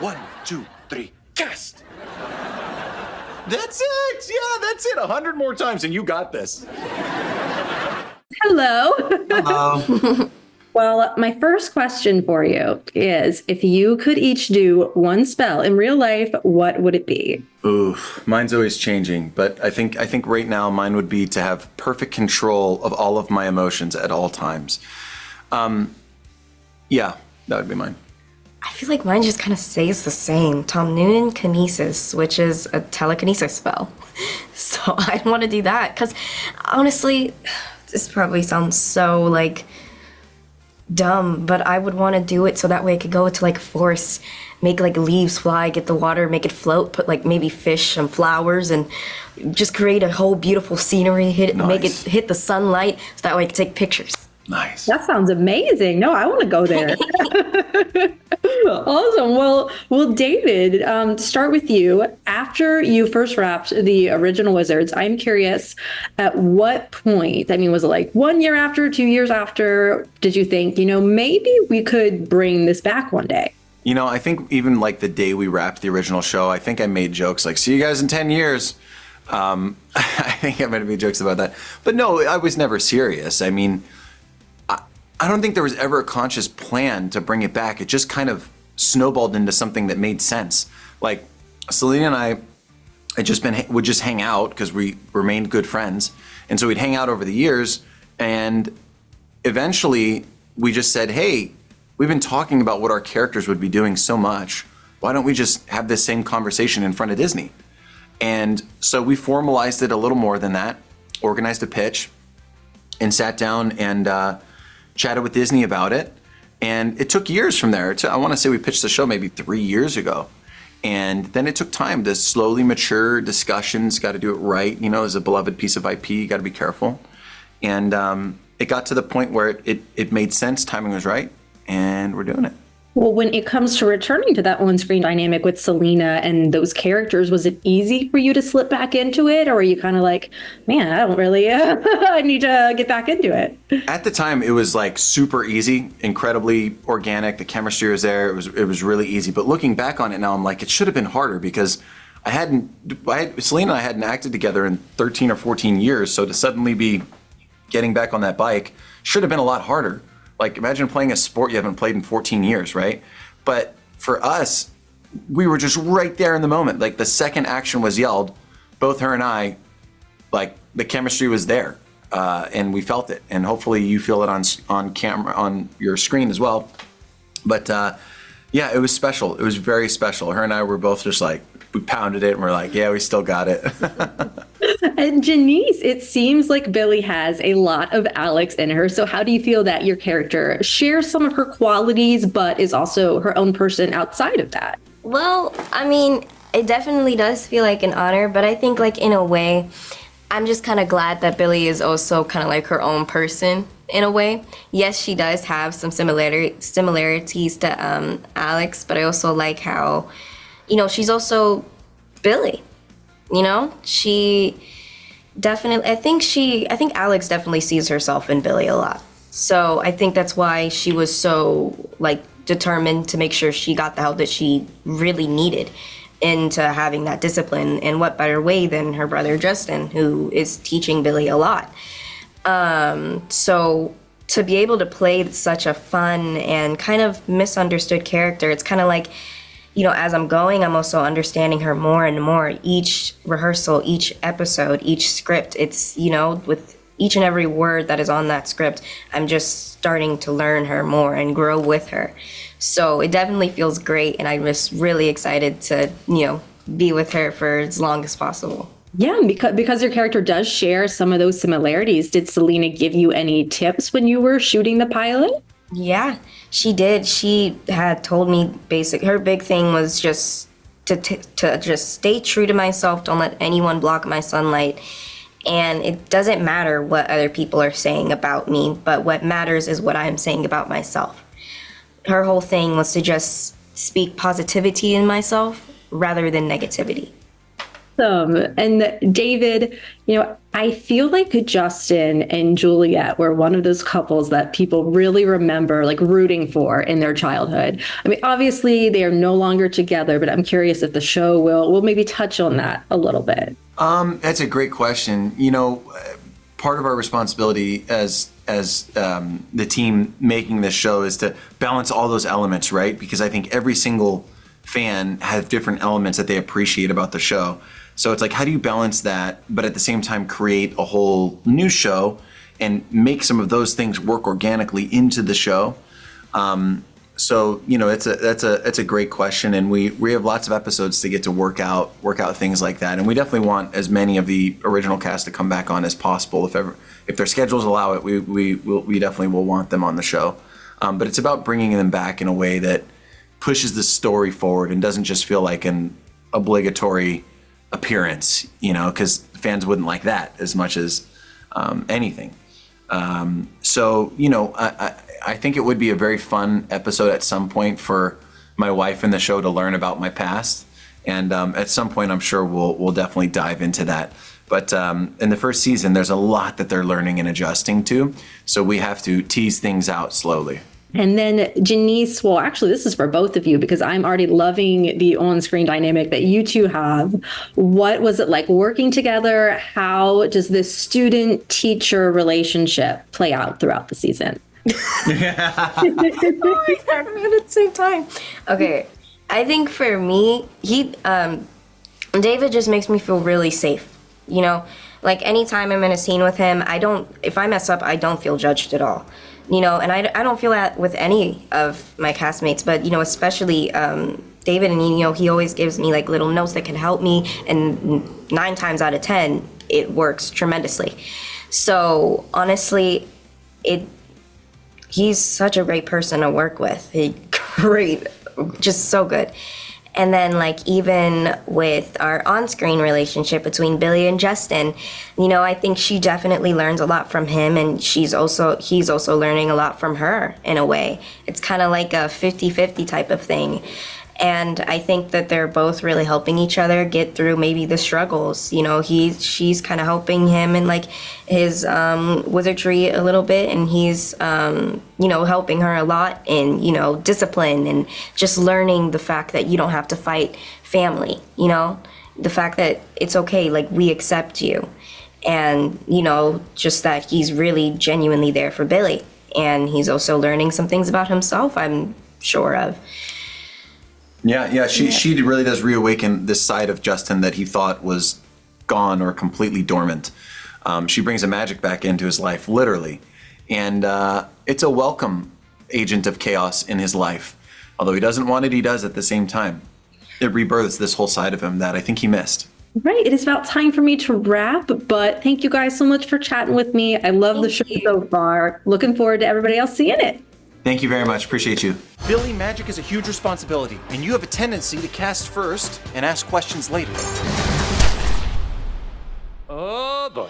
1, 2, 3, cast! That's it! Yeah, that's it. 100 more times and you got this. Hello. Hello. Well, my first question for you is, if you could each do one spell in real life, what would it be? Oof, mine's always changing, but I think right now mine would be to have perfect control of all of my emotions at all times. Yeah, that would be mine. I feel like mine just kind of stays the same. Tom Noonan Kinesis, which is a telekinesis spell. So I'd want to do that, because honestly, this probably sounds so, like, dumb, but I would want to do it so that way I could go to, like, forest, make, like, leaves fly, get the water, make it float, put, like, maybe fish and flowers, and just create a whole beautiful scenery, make it hit the sunlight, so that way I could take pictures. Nice. That sounds amazing. No, I want to go there. Awesome. Well, David, to start with you, after you first wrapped the original Wizards, I'm curious, at what point, I mean, was it like 1 year after, 2 years after, did you think, maybe we could bring this back one day? I think even like the day we wrapped the original show, I think I made jokes like, see you guys in 10 years. I think I might have made jokes about that. But no, I was never serious. I mean, I don't think there was ever a conscious plan to bring it back. It just kind of snowballed into something that made sense. Like Selena and I would just hang out because we remained good friends. And so we'd hang out over the years. And eventually we just said, hey, we've been talking about what our characters would be doing so much. Why don't we just have this same conversation in front of Disney? And so we formalized it a little more than that, organized a pitch, and sat down and chatted with Disney about it. And it took years from there. I want to say we pitched the show maybe 3 years ago. And then it took time to slowly mature discussions, got to do it right. As a beloved piece of IP, you got to be careful. And it got to the point where it made sense, timing was right, and we're doing it. Well, when it comes to returning to that on-screen dynamic with Selena and those characters, was it easy for you to slip back into it? Or are you kind of like, man, I don't really, I need to get back into it? At the time, it was like super easy, incredibly organic. The chemistry was there. It was really easy. But looking back on it now, I'm like, it should have been harder because Selena and I hadn't acted together in 13 or 14 years. So to suddenly be getting back on that bike should have been a lot harder. Like, imagine playing a sport you haven't played in 14 years, right? But for us, we were just right there in the moment. Like, the second action was yelled, both her and I, like, the chemistry was there, and we felt it. And hopefully you feel it on camera, on your screen as well. But yeah, it was special. It was very special. Her and I were both just like, we pounded it, and we're like, yeah, we still got it. And Janice, it seems like Billie has a lot of Alex in her. So how do you feel that your character shares some of her qualities, but is also her own person outside of that? Well, I mean, it definitely does feel like an honor, but I think, like, in a way, I'm just kind of glad that Billie is also kind of like her own person in a way. Yes, she does have some similarities to Alex, but I also like how, she's also Billie. She definitely, I think Alex definitely sees herself in Billie a lot. So I think that's why she was so, like, determined to make sure she got the help that she really needed into having that discipline. And what better way than her brother Justin, who is teaching Billie a lot. So to be able to play such a fun and kind of misunderstood character, it's kind of like, as I'm going, I'm also understanding her more and more. Each rehearsal, each episode, each script, it's, with each and every word that is on that script, I'm just starting to learn her more and grow with her. So it definitely feels great, and I'm just really excited to, be with her for as long as possible. Yeah, because your character does share some of those similarities. Did Selena give you any tips when you were shooting the pilot? Yeah, she did. She had told me her big thing was just to just stay true to myself. Don't let anyone block my sunlight. And it doesn't matter what other people are saying about me, but what matters is what I'm saying about myself. Her whole thing was to just speak positivity in myself rather than negativity. Awesome. And David, I feel like Justin and Juliet were one of those couples that people really remember like rooting for in their childhood. I mean, obviously they are no longer together, but I'm curious if the show will maybe touch on that a little bit. That's a great question. Part of our responsibility as the team making this show is to balance all those elements, right? Because I think every single fan has different elements that they appreciate about the show. So it's like, how do you balance that, but at the same time create a whole new show and make some of those things work organically into the show? So it's a great question, and we have lots of episodes to get to work out things like that, and we definitely want as many of the original cast to come back on as possible. If their schedules allow it, we definitely will want them on the show. But it's about bringing them back in a way that pushes the story forward and doesn't just feel like an obligatory appearance, because fans wouldn't like that as much as anything. I think it would be a very fun episode at some point for my wife in the show to learn about my past. And at some point, I'm sure we'll definitely dive into that. But in the first season, there's a lot that they're learning and adjusting to. So we have to tease things out slowly. And then Janice, well, actually, this is for both of you because I'm already loving the on-screen dynamic that you two have. What was it like working together? How does this student-teacher relationship play out throughout the season? Oh my God, we're at the same time. Okay, I think for me, David just makes me feel really safe. Like anytime I'm in a scene with him, if I mess up, I don't feel judged at all. And I don't feel that with any of my castmates, but especially David, and he always gives me like little notes that can help me, and 9 times out of 10 it works tremendously. So honestly, he's such a great person to work with. Great, just so good. And then like even with our on-screen relationship between Billy and Justin, I think she definitely learns a lot from him, and he's also learning a lot from her in a way. It's kind of like a 50-50 type of thing. And I think that they're both really helping each other get through maybe the struggles. She's kind of helping him in like his wizardry a little bit, and he's helping her a lot in discipline and just learning the fact that you don't have to fight family. The fact that it's okay, like we accept you, and just that he's really genuinely there for Billy, and he's also learning some things about himself, I'm sure of. Yeah, she really does reawaken this side of Justin that he thought was gone or completely dormant. She brings a magic back into his life, literally. And it's a welcome agent of chaos in his life. Although he doesn't want it, he does at the same time. It rebirths this whole side of him that I think he missed. Right. It is about time for me to wrap, but thank you guys so much for chatting with me. I love the show so far. Looking forward to everybody else seeing it. Thank you very much. Appreciate you. Billy, magic is a huge responsibility, and you have a tendency to cast first and ask questions later. Oh boy.